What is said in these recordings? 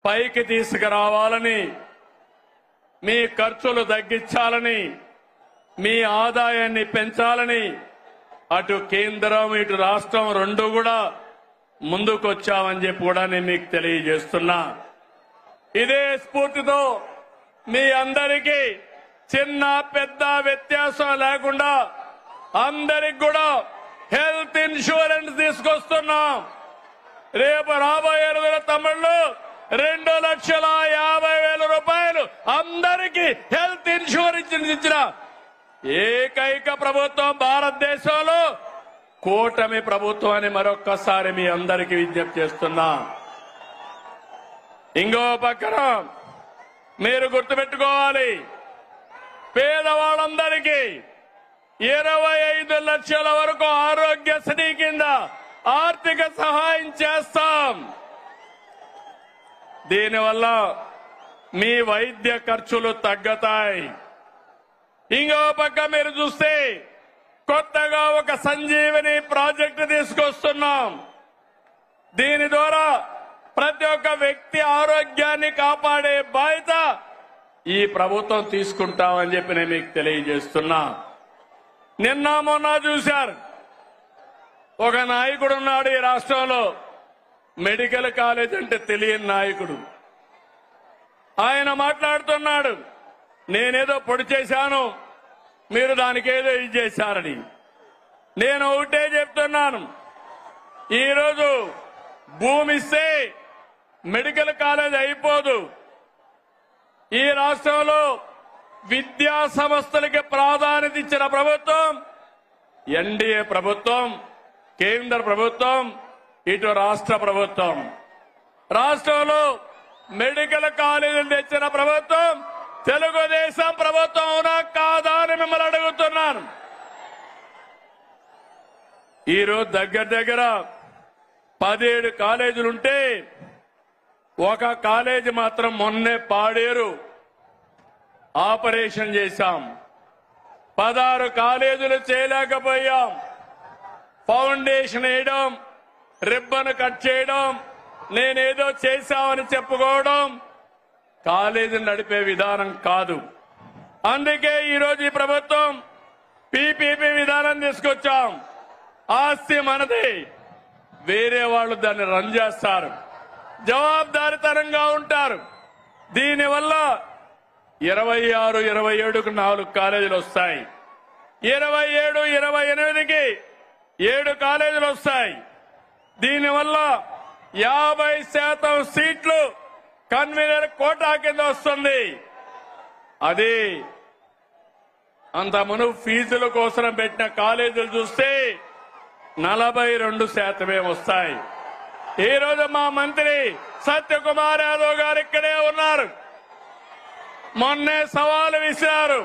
పైకి తీసుకురావాలని, మీ ఖర్చులు తగ్గించాలని, మీ ఆదాయాన్ని పెంచాలని అటు కేంద్రం ఇటు రాష్ట్రం రెండు కూడా ముందుకొచ్చామని చెప్పి కూడా నేను మీకు తెలియజేస్తున్నా. ఇదే స్ఫూర్తితో మీ అందరికీ చిన్న పెద్ద వ్యత్యాసం లేకుండా అందరికి కూడా హెల్త్ ఇన్సూరెన్స్ తీసుకొస్తున్నాం. రేపు రాబోయే రోజుల తమిళ్లు 2,50,000 రూపాయలు అందరికీ హెల్త్ ఇన్సూరెన్స్ ఇచ్చిన ఏకైక ప్రభుత్వం భారతదేశంలో కూటమి ప్రభుత్వం అని మరొక్కసారి మీ అందరికీ విజ్ఞప్తి చేస్తున్నా. ఇంకో పక్కన మీరు గుర్తుపెట్టుకోవాలి, పేదవాళ్ళందరికీ 25 లక్షల వరకు ఆరోగ్యశ్రీ కింద ఆర్థిక సహాయం చేస్తాం. దీనివల్ల మీ వైద్య ఖర్చులు తగ్గుతాయి. ఇంకో పక్క మీరు చూస్తే కొత్తగా ఒక సంజీవని ప్రాజెక్టు తీసుకొస్తున్నాం. దీని ద్వారా ప్రతి ఒక్క వ్యక్తి ఆరోగ్యాన్ని కాపాడే బాధ్యత ఈ ప్రభుత్వం తీసుకుంటామని చెప్పి నేను మీకు తెలియజేస్తున్నా. నిన్న మొన్న చూశారు, ఒక నాయకుడు ఉన్నాడు ఈ రాష్ట్రంలో, మెడికల్ కాలేజ్ అంటే తెలియని నాయకుడు. ఆయన మాట్లాడుతున్నాడు, నేనేదో పొడి చేశాను, మీరు దానికి ఏదో ఇది చేశారని. నేను ఒకటే చెప్తున్నాను, ఈరోజు భూమి ఇస్తే మెడికల్ కాలేజ్ అయిపోదు. ఈ రాష్ట్రంలో విద్యా సంస్థలకి ప్రాధాన్యత ఇచ్చిన ప్రభుత్వం ఎన్డీఏ ప్రభుత్వం, కేంద్ర ప్రభుత్వం, ఇటు రాష్ట్ర ప్రభుత్వం. రాష్ట్రంలో మెడికల్ కాలేజీలు తెచ్చిన ప్రభుత్వం తెలుగుదేశం ప్రభుత్వం అవునా కాదా అని మిమ్మల్ని అడుగుతున్నాను. ఈరోజు దగ్గర 17 కాలేజీలుంటే ఒక కాలేజీ మాత్రం మొన్నే పాడేరు ఆపరేషన్ చేశాం. 16 కాలేజీలు చేయలేకపోయాం. ఫౌండేషన్ వేయడం, రిబ్బన్ కట్ చేయడం, నేనేదో చేశామని చెప్పుకోవడం కాలేజీని నడిపే విధానం కాదు. అందుకే ఈరోజు ఈ ప్రభుత్వం పీపీపీ విధానం తీసుకొచ్చాం. ఆస్తి మనది, వేరే వాళ్ళు దాన్ని రన్ చేస్తారు, జవాబుదారీతనంగా ఉంటారు. దీనివల్ల 26, 27కు 4 కాలేజీలు వస్తాయి. 27, 28కి 7 కాలేజీలు వస్తాయి. దీనివల్ల 50% సీట్లు కన్వీనర్ కోటా కింద వస్తుంది. అది అంత మునుపు ఫీజుల కోసం పెట్టిన కాలేజీలు చూస్తే 42% వస్తాయి. ఈ రోజు మా మంత్రి సత్యకుమార్ యాదవ్ గారు ఇక్కడే ఉన్నారు. మొన్నే సవాలు విసిరారు,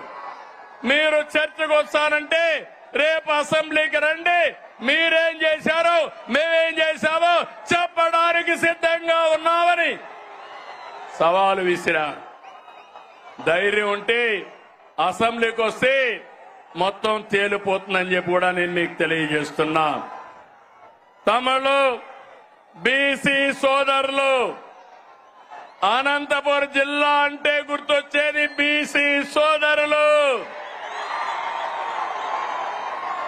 మీరు చర్చకు వస్తానంటే రేపు అసెంబ్లీకి రండి, మీరేం చేశారో మేమేం చేశామో చెప్పడానికి సిద్ధంగా ఉన్నామని సవాలు విసిరారు. ధైర్యం ఉంటే అసెంబ్లీకి వస్తే మొత్తం తేలిపోతుందని చెప్పి కూడా నేను మీకు తెలియజేస్తున్నా. తమిళ బీసీ సోదరులు, అనంతపురం జిల్లా అంటే గుర్తొచ్చేది బీసీ సోదరులు.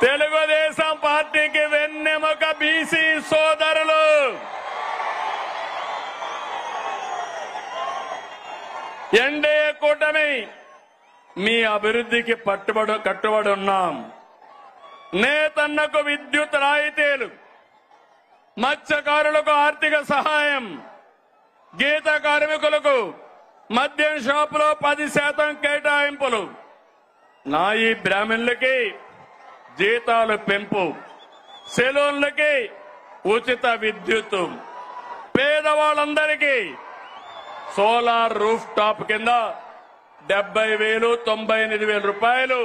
తెలుగుదేశం పార్టీకి వెన్నెముక బీసీ సోదరులు. ఎన్డీఏ కూటమి మీ అభివృద్ధికి కట్టుబడి ఉన్నాం. నేతన్నకు విద్యుత్ రాయితీలు, మత్స్యకారులకు ఆర్థిక సహాయం, గీత కార్మికులకు మద్యం షాపులో 10% కేటాయింపులు, నాయి బ్రాహ్మణులకి జీతాలు పెంపు, సెలూన్లకి ఉచిత విద్యుత్, పేదవాళ్ళందరికీ సోలార్ రూఫ్ టాప్ కింద 70,000, 98,000 రూపాయలు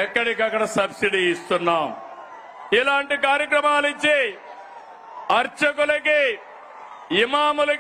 ఎక్కడికక్కడ సబ్సిడీ ఇస్తున్నాం. ఇలాంటి కార్యక్రమాలు ఇచ్చి అర్చకులకి, ఇమాములకి